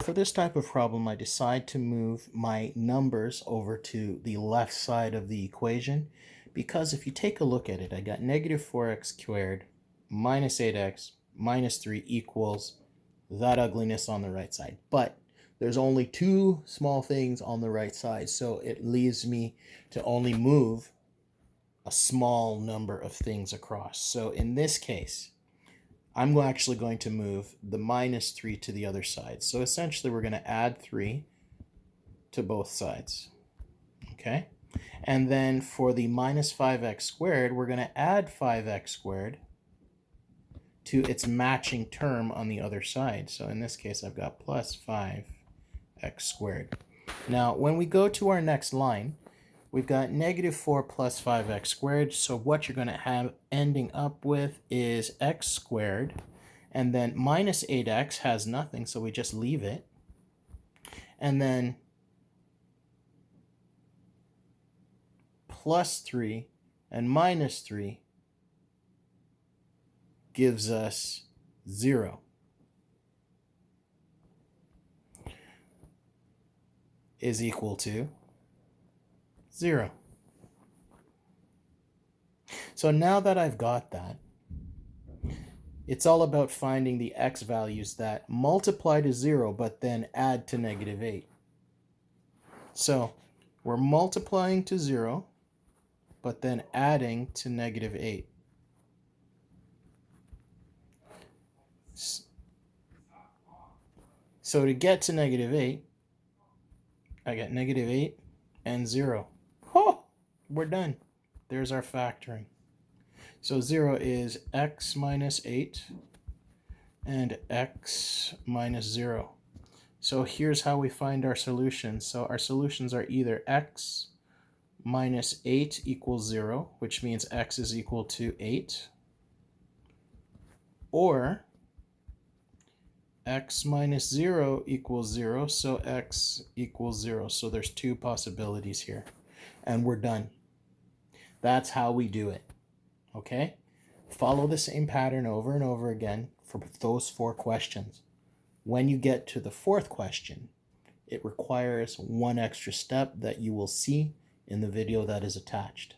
For this type of problem, I decide to move my numbers over to the left side of the equation because if you take a look at it, I got negative 4x squared minus 8x minus 3 equals that ugliness on the right side. But there's only two small things on the right side, so it leaves me to only move a small number of things across. So in this case, I'm actually going to move the minus 3 to the other side. So essentially we're going to add 3 to both sides. Okay? And then for the minus 5x squared, we're going to add 5x squared to its matching term on the other side. So in this case, I've got plus 5x squared. Now, when we go to our next line, we've got negative 4 plus 5x squared. So what you're going to have ending up with is x squared. And then minus 8x has nothing, so we just leave it. And then plus 3 and minus 3 gives us 0. Is equal to 0. So now that I've got that, it's all about finding the x values that multiply to 0 but then add to negative 8. So we're multiplying to 0 but then adding to negative 8. So to get to negative 8, I got negative 8 and 0. Oh, we're done. There's our factoring. So 0 is x minus 8 and x minus 0. So here's how we find our solutions. So our solutions are either x minus 8 equals 0, which means x is equal to 8, or x minus 0 equals 0, so x equals 0. So there's two possibilities here, and we're done. That's how we do it, okay? Follow the same pattern over and over again for those 4 questions. When you get to the 4th question, it requires one extra step that you will see in the video that is attached.